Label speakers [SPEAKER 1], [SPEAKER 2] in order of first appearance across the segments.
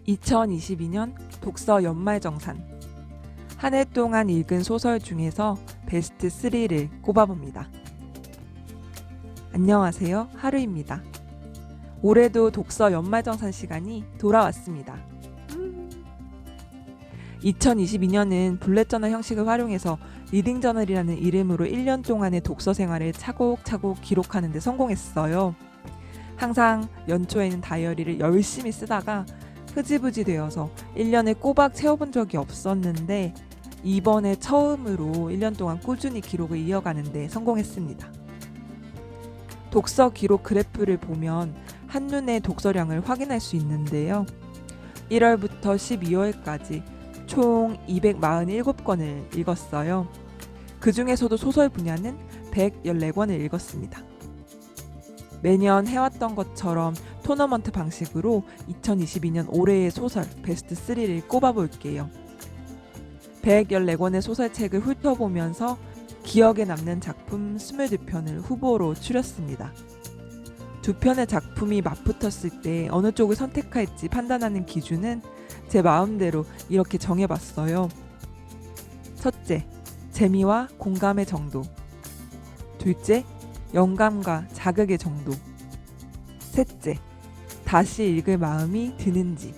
[SPEAKER 1] 2022년 독서 연말정산. 한 해 동안 읽은 소설 중에서 베스트 3를 꼽아봅니다. 안녕하세요, 하루입니다. 올해도 독서 연말정산 시간이 돌아왔습니다. 2022년은 블렛저널 형식을 활용해서 리딩저널이라는 이름으로 1년 동안의 독서 생활을 차곡차곡 기록하는 데 성공했어요. 항상 연초에는 다이어리를 열심히 쓰다가 흐지부지 되어서 1년을 꼬박 채워본 적이 없었는데 이번에 처음으로 1년 동안 꾸준히 기록을 이어가는 데 성공했습니다. 독서 기록 그래프를 보면 한눈에 독서량을 확인할 수 있는데요. 1월부터 12월까지 총 247권을 읽었어요. 그 중에서도 소설 분야는 114권을 읽었습니다. 매년 해왔던 것처럼 토너먼트 방식으로 2022년 올해의 소설 베스트 3를 꼽아볼게요. 114권의 소설책을 훑어보면서 기억에 남는 작품 22편을 후보로 추렸습니다. 두 편의 작품이 맞붙었을 때 어느 쪽을 선택할지 판단하는 기준은 제 마음대로 이렇게 정해봤어요. 첫째, 재미와 공감의 정도. 둘째, 영감과 자극의 정도. 셋째, 다시 읽을 마음이 드는지.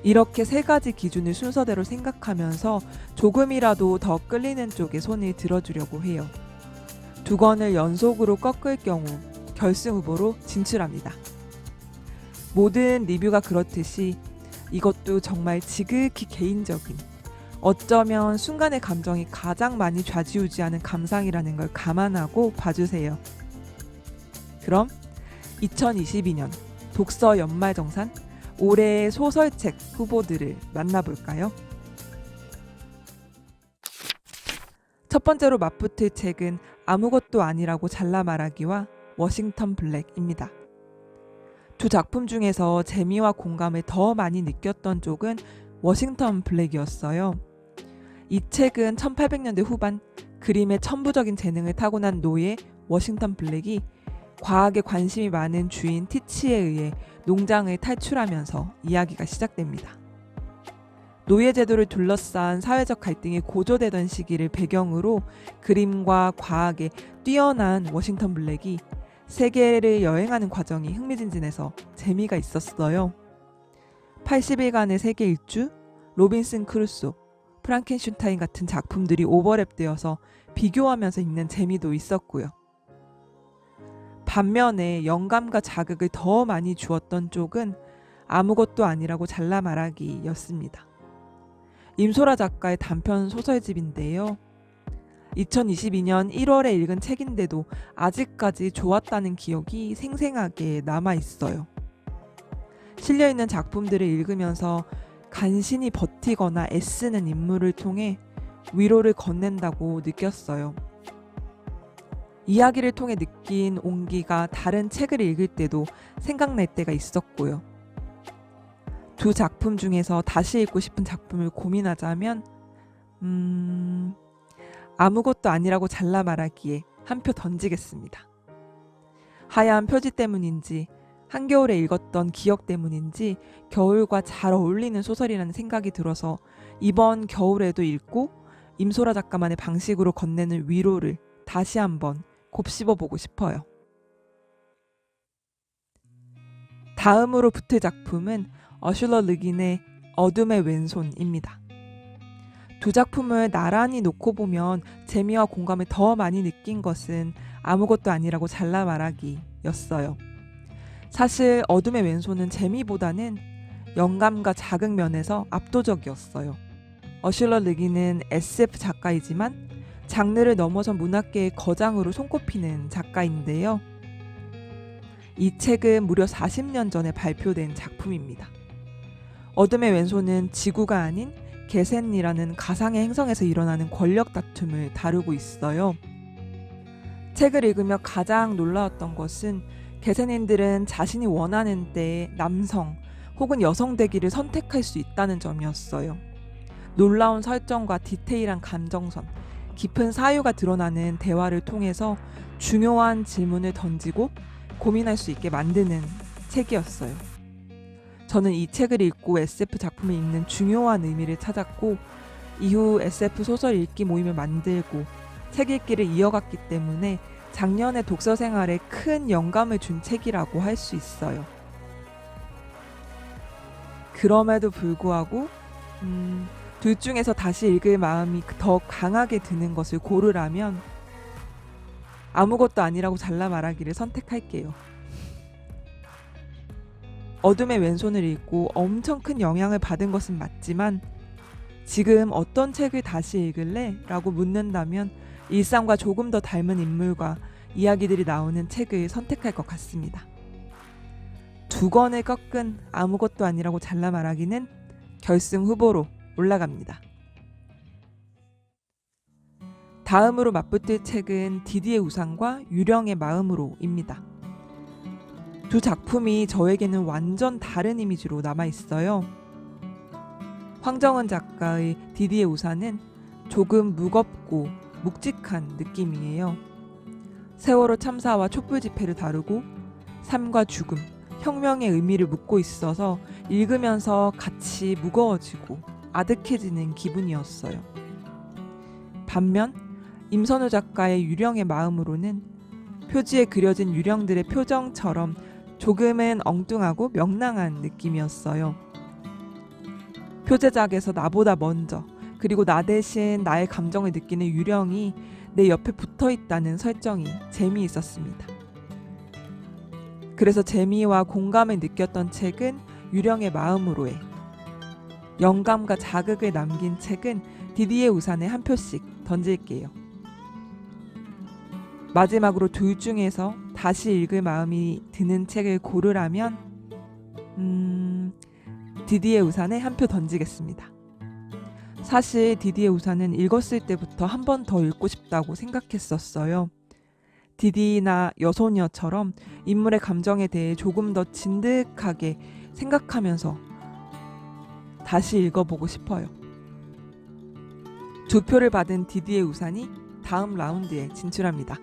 [SPEAKER 1] 이렇게 세 가지 기준을 순서대로 생각하면서 조금이라도 더 끌리는 쪽에 손을 들어주려고 해요. 두 권을 연속으로 꺾을 경우 결승 후보로 진출합니다. 모든 리뷰가 그렇듯이 이것도 정말 지극히 개인적인, 어쩌면 순간의 감정이 가장 많이 좌지우지하는 감상이라는 걸 감안하고 봐주세요. 그럼 2022년 독서 연말정산 올해의 소설책 후보들을 만나볼까요? 첫 번째로 맞붙을 책은 아무것도 아니라고 잘라 말하기와 워싱턴 블랙입니다. 두 작품 중에서 재미와 공감을 더 많이 느꼈던 쪽은 워싱턴 블랙이었어요. 이 책은 1800년대 후반 그림의 천부적인 재능을 타고난 노예 워싱턴 블랙이 과학에 관심이 많은 주인 티치에 의해 농장을 탈출하면서 이야기가 시작됩니다. 노예 제도를 둘러싼 사회적 갈등이 고조되던 시기를 배경으로 그림과 과학에 뛰어난 워싱턴 블랙이 세계를 여행하는 과정이 흥미진진해서 재미가 있었어요. 80일간의 세계 일주, 로빈슨 크루소, 프랑켄슈타인 같은 작품들이 오버랩되어서 비교하면서 읽는 재미도 있었고요. 반면에 영감과 자극을 더 많이 주었던 쪽은 아무것도 아니라고 잘라 말하기였습니다. 임소라 작가의 단편 소설집인데요. 2022년 1월에 읽은 책인데도 아직까지 좋았다는 기억이 생생하게 남아있어요. 실려있는 작품들을 읽으면서 간신히 버티거나 애쓰는 인물을 통해 위로를 건넨다고 느꼈어요. 이야기를 통해 느낀 온기가 다른 책을 읽을 때도 생각날 때가 있었고요. 두 작품 중에서 다시 읽고 싶은 작품을 고민하자면 아무것도 아니라고 잘라 말하기에 한 표 던지겠습니다. 하얀 표지 때문인지 한겨울에 읽었던 기억 때문인지 겨울과 잘 어울리는 소설이라는 생각이 들어서 이번 겨울에도 읽고 임소라 작가만의 방식으로 건네는 위로를 다시 한번 곱씹어보고 싶어요. 다음으로 붙을 작품은 어슐러 르긴의 어둠의 왼손입니다. 두 작품을 나란히 놓고 보면 재미와 공감을 더 많이 느낀 것은 아무것도 아니라고 잘라 말하기였어요. 사실 어둠의 왼손은 재미보다는 영감과 자극 면에서 압도적이었어요. 어슐러 르긴은 SF 작가이지만 장르를 넘어선 문학계의 거장으로 손꼽히는 작가인데요. 이 책은 무려 40년 전에 발표된 작품입니다. 어둠의 왼손은 지구가 아닌 게센이라는 가상의 행성에서 일어나는 권력 다툼을 다루고 있어요. 책을 읽으며 가장 놀라웠던 것은 게센인들은 자신이 원하는 때에 남성 혹은 여성 되기를 선택할 수 있다는 점이었어요. 놀라운 설정과 디테일한 감정선, 깊은 사유가 드러나는 대화를 통해서 중요한 질문을 던지고 고민할 수 있게 만드는 책이었어요. 저는 이 책을 읽고 SF 작품을 읽는 중요한 의미를 찾았고 이후 SF 소설 읽기 모임을 만들고 책 읽기를 이어갔기 때문에 작년에 독서 생활에 큰 영감을 준 책이라고 할 수 있어요. 그럼에도 불구하고 둘 중에서 다시 읽을 마음이 더 강하게 드는 것을 고르라면 아무것도 아니라고 잘라 말하기를 선택할게요. 어둠의 왼손을 읽고 엄청 큰 영향을 받은 것은 맞지만 지금 어떤 책을 다시 읽을래? 라고 묻는다면 일상과 조금 더 닮은 인물과 이야기들이 나오는 책을 선택할 것 같습니다. 두 권을 꺾은 아무것도 아니라고 잘라 말하기는 결승 후보로 올라갑니다. 다음으로 맞붙을 책은 디디의 우산과 유령의 마음으로입니다. 두 작품이 저에게는 완전 다른 이미지로 남아있어요. 황정은 작가의 디디의 우산은 조금 무겁고 묵직한 느낌이에요. 세월호 참사와 촛불 집회를 다루고 삶과 죽음, 혁명의 의미를 묻고 있어서 읽으면서 같이 무거워지고 아득해지는 기분이었어요. 반면 임선우 작가의 유령의 마음으로는 표지에 그려진 유령들의 표정처럼 조금은 엉뚱하고 명랑한 느낌이었어요. 표제작에서 나보다 먼저 그리고 나 대신 나의 감정을 느끼는 유령이 내 옆에 붙어있다는 설정이 재미있었습니다. 그래서 재미와 공감을 느꼈던 책은 유령의 마음으로의, 영감과 자극을 남긴 책은 디디의 우산에 한 표씩 던질게요. 마지막으로 둘 중에서 다시 읽을 마음이 드는 책을 고르라면 디디의 우산에 한 표 던지겠습니다. 사실 디디의 우산은 읽었을 때부터 한 번 더 읽고 싶다고 생각했었어요. 디디나 여소녀처럼 인물의 감정에 대해 조금 더 진득하게 생각하면서 다시 읽어보고 싶어요. 두 표를 받은 디디의 우산이 다음 라운드에 진출합니다.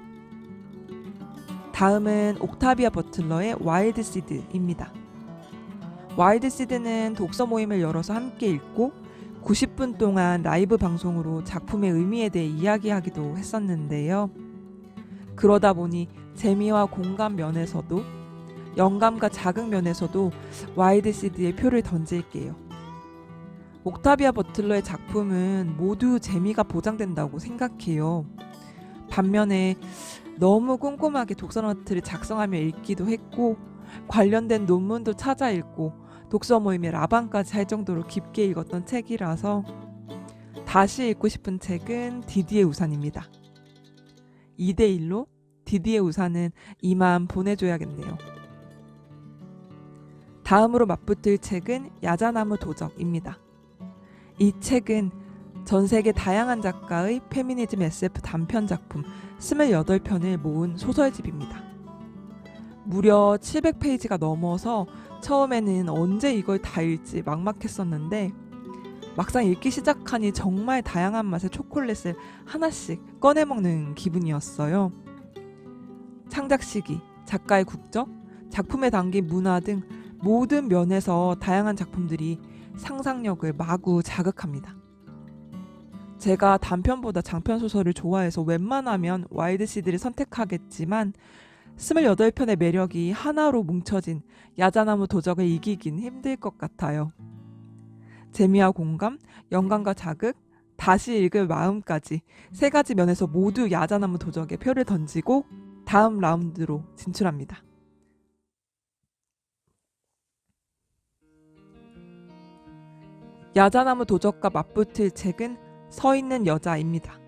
[SPEAKER 1] 다음은 옥타비아 버틀러의 와일드 시드입니다. 와일드 시드는 독서 모임을 열어서 함께 읽고 90분 동안 라이브 방송으로 작품의 의미에 대해 이야기하기도 했었는데요. 그러다 보니 재미와 공감 면에서도 영감과 자극 면에서도 와일드 시드에 표를 던질게요. 옥타비아 버틀러의 작품은 모두 재미가 보장된다고 생각해요. 반면에 너무 꼼꼼하게 독서노트를 작성하며 읽기도 했고 관련된 논문도 찾아 읽고 독서 모임에 라방까지 할 정도로 깊게 읽었던 책이라서 다시 읽고 싶은 책은 디디의 우산입니다. 2대1로 디디의 우산은 이만 보내줘야겠네요. 다음으로 맞붙을 책은 야자나무 도적입니다. 이 책은 전 세계 다양한 작가의 페미니즘 SF 단편 작품 28편을 모은 소설집입니다. 무려 700페이지가 넘어서 처음에는 언제 이걸 다 읽지 막막했었는데 막상 읽기 시작하니 정말 다양한 맛의 초콜릿을 하나씩 꺼내먹는 기분이었어요. 창작 시기, 작가의 국적, 작품에 담긴 문화 등 모든 면에서 다양한 작품들이 상상력을 마구 자극합니다. 제가 단편보다 장편 소설을 좋아해서 웬만하면 와일드 시드를 선택하겠지만 28편의 매력이 하나로 뭉쳐진 야자나무 도적을 이기긴 힘들 것 같아요. 재미와 공감, 영감과 자극, 다시 읽을 마음까지 세 가지 면에서 모두 야자나무 도적에 표를 던지고 다음 라운드로 진출합니다. 야자나무 도적과 맞붙을 책은 서 있는 여자입니다.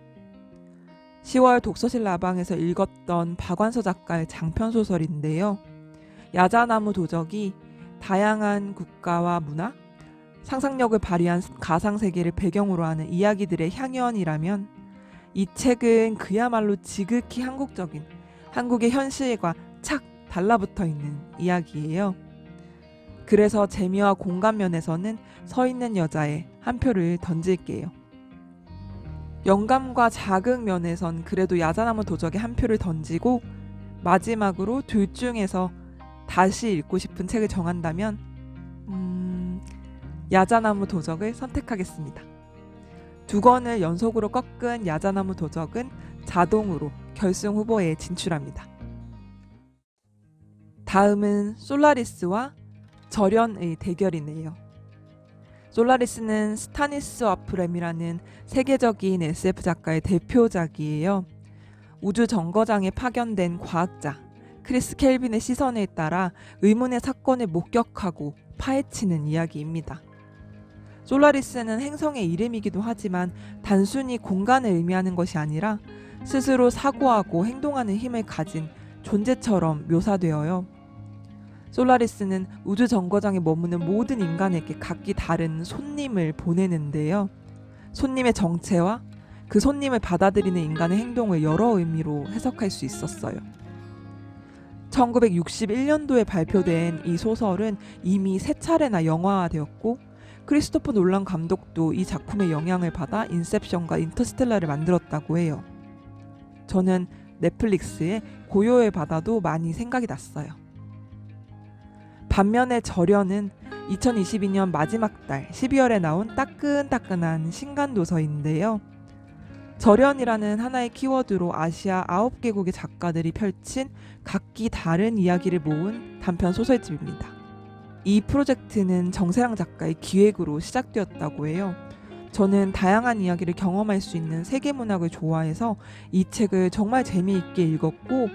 [SPEAKER 1] 10월 독서실 라방에서 읽었던 박완서 작가의 장편소설인데요. 야자나무 도적이 다양한 국가와 문화, 상상력을 발휘한 가상세계를 배경으로 하는 이야기들의 향연이라면 이 책은 그야말로 지극히 한국적인 한국의 현실과 착 달라붙어 있는 이야기예요. 그래서 재미와 공감 면에서는 서 있는 여자에 한 표를 던질게요. 영감과 자극 면에선 그래도 야자나무 도적에 한 표를 던지고 마지막으로 둘 중에서 다시 읽고 싶은 책을 정한다면 야자나무 도적을 선택하겠습니다. 두 권을 연속으로 꺾은 야자나무 도적은 자동으로 결승 후보에 진출합니다. 다음은 솔라리스와 절연의 대결이네요. 솔라리스는 스타니스와프 렘이라는 세계적인 SF 작가의 대표작이에요. 우주 정거장에 파견된 과학자 크리스 켈빈의 시선에 따라 의문의 사건을 목격하고 파헤치는 이야기입니다. 솔라리스는 행성의 이름이기도 하지만 단순히 공간을 의미하는 것이 아니라 스스로 사고하고 행동하는 힘을 가진 존재처럼 묘사되어요. 솔라리스는 우주 정거장에 머무는 모든 인간에게 각기 다른 손님을 보내는데요. 손님의 정체와 그 손님을 받아들이는 인간의 행동을 여러 의미로 해석할 수 있었어요. 1961년도에 발표된 이 소설은 이미 3차례나 영화화되었고 크리스토퍼 놀란 감독도 이 작품의 영향을 받아 인셉션과 인터스텔라를 만들었다고 해요. 저는 넷플릭스의 고요의 바다도 많이 생각이 났어요. 반면에 절연은 2022년 마지막 달 12월에 나온 따끈따끈한 신간도서인데요. 절연이라는 하나의 키워드로 아시아 9개국의 작가들이 펼친 각기 다른 이야기를 모은 단편 소설집입니다. 이 프로젝트는 정세랑 작가의 기획으로 시작되었다고 해요. 저는 다양한 이야기를 경험할 수 있는 세계문학을 좋아해서 이 책을 정말 재미있게 읽었고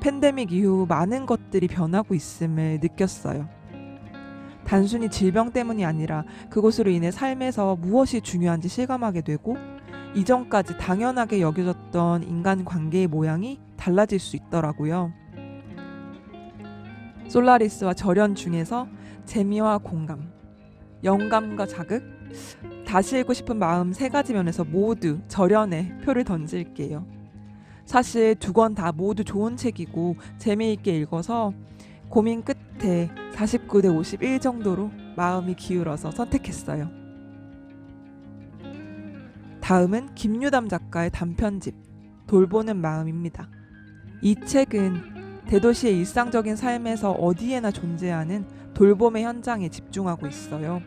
[SPEAKER 1] 팬데믹 이후 많은 것들이 변하고 있음을 느꼈어요. 단순히 질병 때문이 아니라 그것으로 인해 삶에서 무엇이 중요한지 실감하게 되고 이전까지 당연하게 여겨졌던 인간관계의 모양이 달라질 수 있더라고요. 솔라리스와 절연 중에서 재미와 공감, 영감과 자극, 다시 읽고 싶은 마음 3가지 면에서 모두 절연에 표를 던질게요. 사실 2권 다 모두 좋은 책이고 재미있게 읽어서 고민 끝에 49대 51 정도로 마음이 기울어서 선택했어요. 다음은 김유담 작가의 단편집 돌보는 마음입니다. 이 책은 대도시의 일상적인 삶에서 어디에나 존재하는 돌봄의 현장에 집중하고 있어요.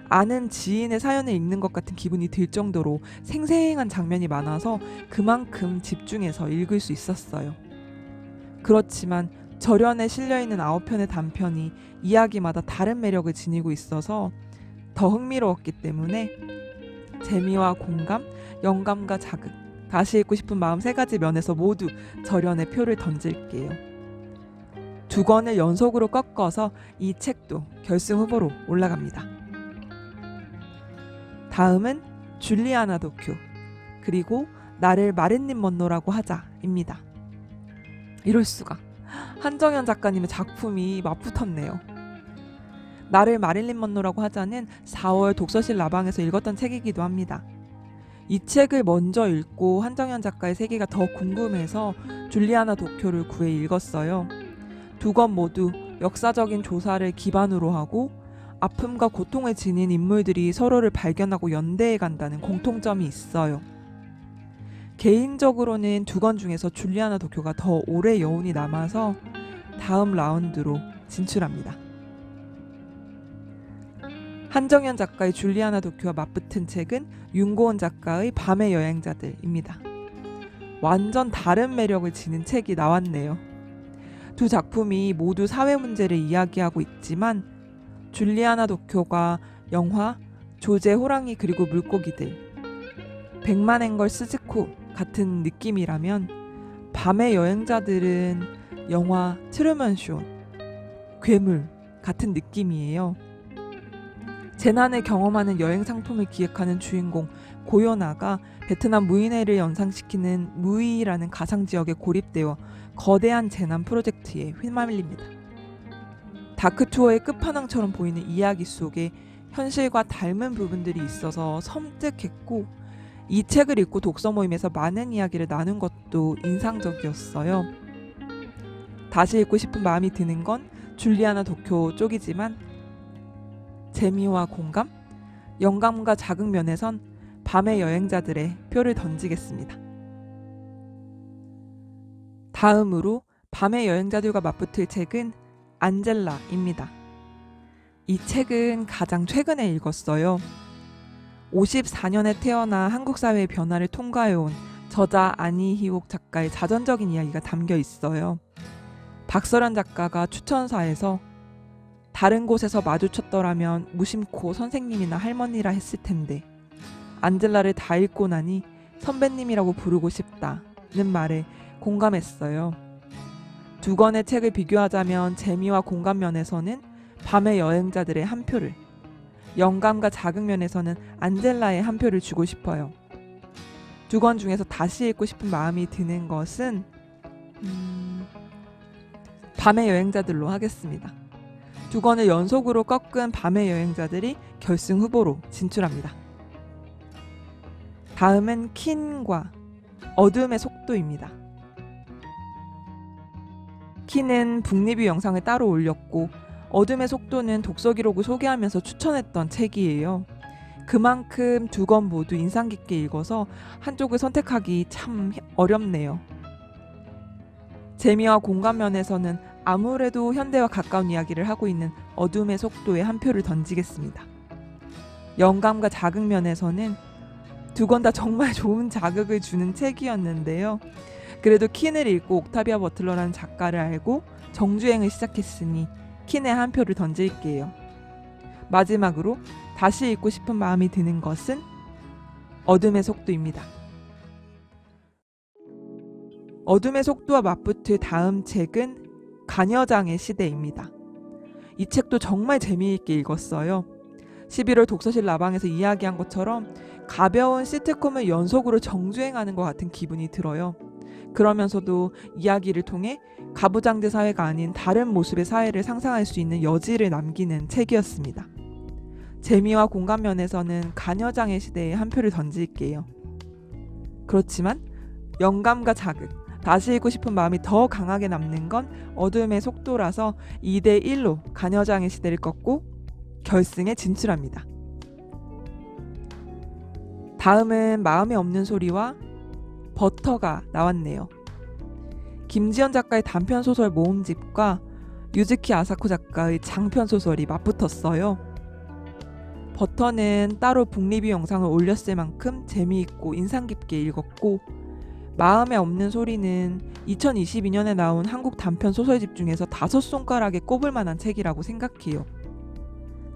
[SPEAKER 1] 아는 지인의 사연을 읽는 것 같은 기분이 들 정도로 생생한 장면이 많아서 그만큼 집중해서 읽을 수 있었어요. 그렇지만 절연에 실려있는 9편의 단편이 이야기마다 다른 매력을 지니고 있어서 더 흥미로웠기 때문에 재미와 공감, 영감과 자극, 다시 읽고 싶은 마음 3가지 면에서 모두 절연에 표를 던질게요. 2권을 연속으로 꺾어서 이 책도 결승 후보로 올라갑니다. 다음은 줄리아나 도쿄, 그리고 나를 마릴린 먼로라고 하자입니다. 이럴 수가. 한정연 작가님의 작품이 맞붙었네요. 나를 마릴린 먼로라고 하자는 4월 독서실 라방에서 읽었던 책이기도 합니다. 이 책을 먼저 읽고 한정연 작가의 세계가 더 궁금해서 줄리아나 도쿄를 구해 읽었어요. 2권 모두 역사적인 조사를 기반으로 하고 아픔과 고통을 지닌 인물들이 서로를 발견하고 연대해 간다는 공통점이 있어요. 개인적으로는 2권 중에서 줄리아나 도쿄가 더 오래 여운이 남아서 다음 라운드로 진출합니다. 한정연 작가의 줄리아나 도쿄와 맞붙은 책은 윤고은 작가의 밤의 여행자들입니다. 완전 다른 매력을 지닌 책이 나왔네요. 2 작품이 모두 사회 문제를 이야기하고 있지만 줄리아나 도쿄가 영화 조제 호랑이 그리고 물고기들, 백만앵걸 스즈코 같은 느낌이라면 밤의 여행자들은 영화 트루먼 쇼, 괴물 같은 느낌이에요. 재난을 경험하는 여행 상품을 기획하는 주인공 고요나가 베트남 무인해를 연상시키는 무이라는 가상지역에 고립되어 거대한 재난 프로젝트에 휘말립니다. 다크투어의 끝판왕처럼 보이는 이야기 속에 현실과 닮은 부분들이 있어서 섬뜩했고 이 책을 읽고 독서 모임에서 많은 이야기를 나눈 것도 인상적이었어요. 다시 읽고 싶은 마음이 드는 건 줄리아나 도쿄 쪽이지만 재미와 공감, 영감과 자극 면에선 밤의 여행자들의 표를 던지겠습니다. 다음으로 밤의 여행자들과 맞붙을 책은 안젤라입니다. 이 책은 가장 최근에 읽었어요. 54년에 태어나 한국 사회의 변화를 통과해온 저자 안희옥 작가의 자전적인 이야기가 담겨 있어요. 박설현 작가가 추천사에서 다른 곳에서 마주쳤더라면 무심코 선생님이나 할머니라 했을 텐데 안젤라를 다 읽고 나니 선배님이라고 부르고 싶다는 말에 공감했어요. 두 권의 책을 비교하자면 재미와 공감 면에서는 밤의 여행자들의 한 표를, 영감과 자극 면에서는 안젤라의 한 표를 주고 싶어요. 두 권 중에서 다시 읽고 싶은 마음이 드는 것은 밤의 여행자들로 하겠습니다. 두 권을 연속으로 꺾은 밤의 여행자들이 결승 후보로 진출합니다. 다음은 킨과 어둠의 속도입니다. 킨은 북리뷰 영상을 따로 올렸고 어둠의 속도는 독서 기록을 소개하면서 추천했던 책이에요. 그만큼 두 권 모두 인상 깊게 읽어서 한쪽을 선택하기 참 어렵네요. 재미와 공감 면에서는 아무래도 현대와 가까운 이야기를 하고 있는 어둠의 속도에 한 표를 던지겠습니다. 영감과 자극 면에서는 두 권 다 정말 좋은 자극을 주는 책이었는데요. 그래도 킨을 읽고 옥타비아 버틀러라는 작가를 알고 정주행을 시작했으니 킨에 한 표를 던질게요. 마지막으로 다시 읽고 싶은 마음이 드는 것은 어둠의 속도입니다. 어둠의 속도와 맞붙을 다음 책은 가녀장의 시대입니다. 이 책도 정말 재미있게 읽었어요. 11월 독서실 라방에서 이야기한 것처럼 가벼운 시트콤을 연속으로 정주행하는 것 같은 기분이 들어요. 그러면서도 이야기를 통해 가부장제 사회가 아닌 다른 모습의 사회를 상상할 수 있는 여지를 남기는 책이었습니다. 재미와 공감 면에서는 가녀장의 시대에 한 표를 던질게요. 그렇지만 영감과 자극, 다시 읽고 싶은 마음이 더 강하게 남는 건 어둠의 속도라서 2대1로 가녀장의 시대를 꺾고 결승에 진출합니다. 다음은 마음에 없는 소리와 버터가 나왔네요. 김지연 작가의 단편소설 모음집과 유즈키 아사코 작가의 장편소설이 맞붙었어요. 버터는 따로 북리뷰 영상을 올렸을 만큼 재미있고 인상 깊게 읽었고, 마음에 없는 소리는 2022년에 나온 한국 단편 소설집 중에서 5손가락에 꼽을 만한 책이라고 생각해요.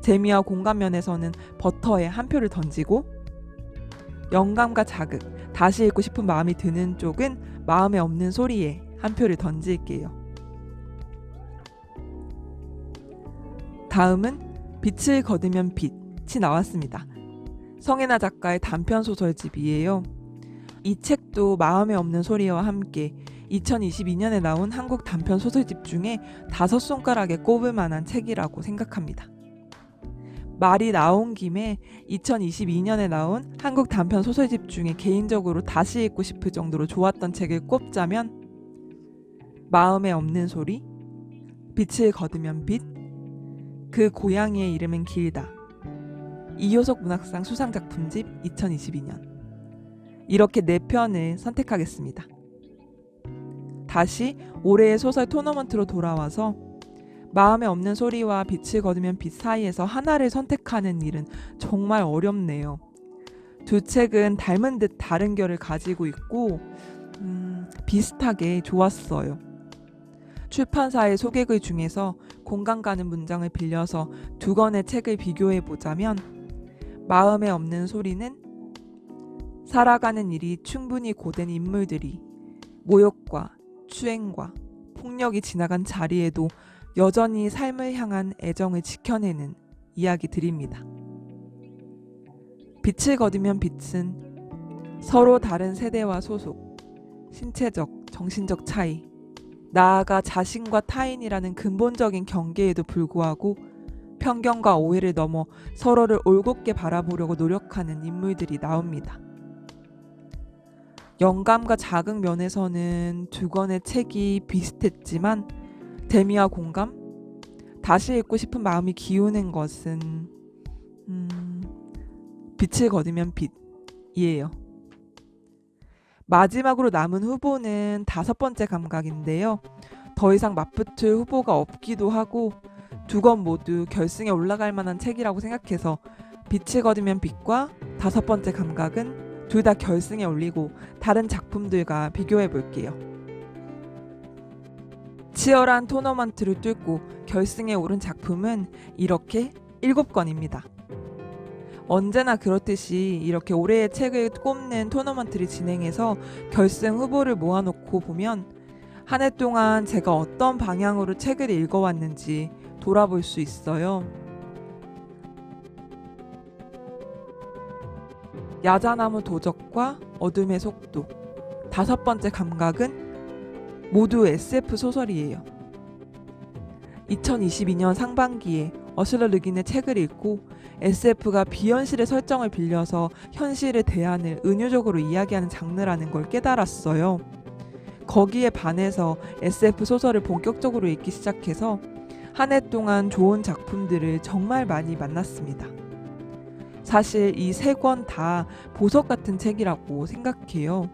[SPEAKER 1] 재미와 공감 면에서는 버터에 한 표를 던지고, 영감과 자극, 다시 읽고 싶은 마음이 드는 쪽은 마음에 없는 소리에 한 표를 던질게요. 다음은 빛을 거두면 빛이 나왔습니다. 성혜나 작가의 단편 소설집이에요. 이 책도 마음에 없는 소리와 함께 2022년에 나온 한국 단편 소설집 중에 5손가락에 꼽을 만한 책이라고 생각합니다. 말이 나온 김에 2022년에 나온 한국 단편 소설집 중에 개인적으로 다시 읽고 싶을 정도로 좋았던 책을 꼽자면 마음에 없는 소리, 빛을 거두면 빛, 그 고양이의 이름은 길다, 이효석 문학상 수상작품집 2022년, 이렇게 4편을 선택하겠습니다. 다시 올해의 소설 토너먼트로 돌아와서 마음에 없는 소리와 빛을 거두면 빛 사이에서 하나를 선택하는 일은 정말 어렵네요. 두 책은 닮은 듯 다른 결을 가지고 있고 비슷하게 좋았어요. 출판사의 소개글 중에서 공감 가는 문장을 빌려서 두 권의 책을 비교해보자면 마음에 없는 소리는 살아가는 일이 충분히 고된 인물들이 모욕과 추행과 폭력이 지나간 자리에도 여전히 삶을 향한 애정을 지켜내는 이야기들입니다. 빛을 거두면 빛은 서로 다른 세대와 소속, 신체적, 정신적 차이, 나아가 자신과 타인이라는 근본적인 경계에도 불구하고 편견과 오해를 넘어 서로를 올곧게 바라보려고 노력하는 인물들이 나옵니다. 영감과 자극 면에서는 두 권의 책이 비슷했지만 재미와 공감, 다시 읽고 싶은 마음이 기우는 것은 빛을 거두면 빛이에요. 마지막으로 남은 후보는 5번째 감각인데요. 더 이상 맞붙을 후보가 없기도 하고 두 권 모두 결승에 올라갈 만한 책이라고 생각해서 빛을 거두면 빛과 다섯 번째 감각은 둘 다 결승에 올리고 다른 작품들과 비교해 볼게요. 치열한 토너먼트를 뚫고 결승에 오른 작품은 이렇게 7권입니다. 언제나 그렇듯이 이렇게 올해의 책을 꼽는 토너먼트를 진행해서 결승 후보를 모아놓고 보면 한 해 동안 제가 어떤 방향으로 책을 읽어왔는지 돌아볼 수 있어요. 야자나무 도적과 어둠의 속도, 다섯 번째 감각은 모두 SF 소설이에요. 2022년 상반기에 어슐러 르긴의 책을 읽고 SF가 비현실의 설정을 빌려서 현실의 대안을 은유적으로 이야기하는 장르라는 걸 깨달았어요. 거기에 반해서 SF 소설을 본격적으로 읽기 시작해서 한 해 동안 좋은 작품들을 정말 많이 만났습니다. 사실 이 세 권 다 보석 같은 책이라고 생각해요.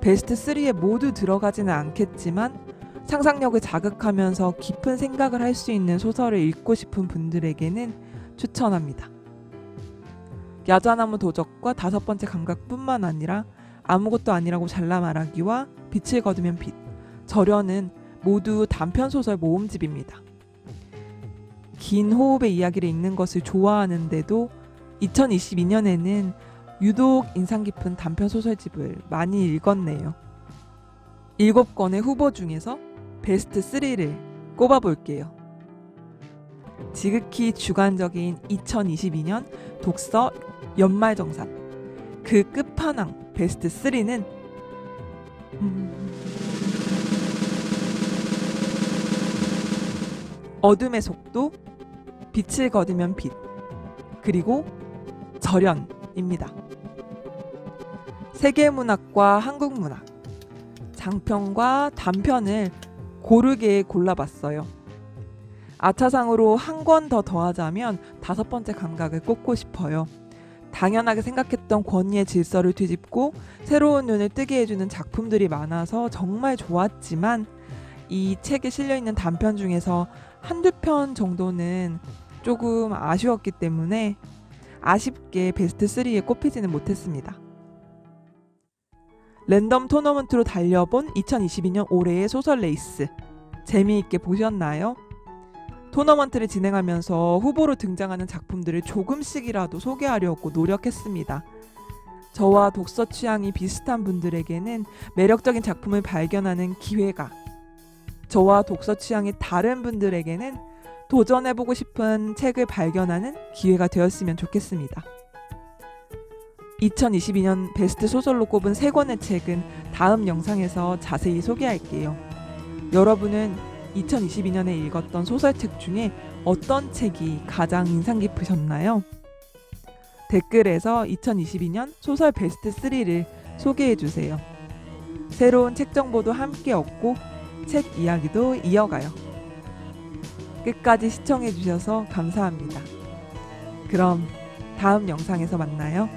[SPEAKER 1] 베스트 3에 모두 들어가지는 않겠지만 상상력을 자극하면서 깊은 생각을 할 수 있는 소설을 읽고 싶은 분들에게는 추천합니다. 야자나무 도적과 다섯 번째 감각뿐만 아니라 아무것도 아니라고 잘라 말하기와 빛을 거두면 빛, 절연은 모두 단편소설 모음집입니다. 긴 호흡의 이야기를 읽는 것을 좋아하는데도 2022년에는 유독 인상 깊은 단편소설집을 많이 읽었네요. 7권의 후보 중에서 베스트 3를 꼽아볼게요. 지극히 주관적인 2022년 독서 연말정산, 그 끝판왕 베스트 3는 어둠의 속도, 빛을 거두면 빛, 그리고 절연입니다. 세계문학과 한국문학, 장편과 단편을 고르게 골라봤어요. 아차상으로 한 권 더 더하자면 다섯 번째 감각을 꼽고 싶어요. 당연하게 생각했던 권위의 질서를 뒤집고 새로운 눈을 뜨게 해주는 작품들이 많아서 정말 좋았지만 이 책에 실려있는 단편 중에서 한두 편 정도는 조금 아쉬웠기 때문에 아쉽게 베스트 3에 꼽히지는 못했습니다. 랜덤 토너먼트로 달려본 2022년 올해의 소설 레이스, 재미있게 보셨나요? 토너먼트를 진행하면서 후보로 등장하는 작품들을 조금씩이라도 소개하려고 노력했습니다. 저와 독서 취향이 비슷한 분들에게는 매력적인 작품을 발견하는 기회가, 저와 독서 취향이 다른 분들에게는 도전해보고 싶은 책을 발견하는 기회가 되었으면 좋겠습니다. 2022년 베스트 소설로 꼽은 3권의 책은 다음 영상에서 자세히 소개할게요. 여러분은 2022년에 읽었던 소설책 중에 어떤 책이 가장 인상 깊으셨나요? 댓글에서 2022년 소설 베스트 3를 소개해주세요. 새로운 책 정보도 함께 얻고 책 이야기도 이어가요. 끝까지 시청해주셔서 감사합니다. 그럼 다음 영상에서 만나요.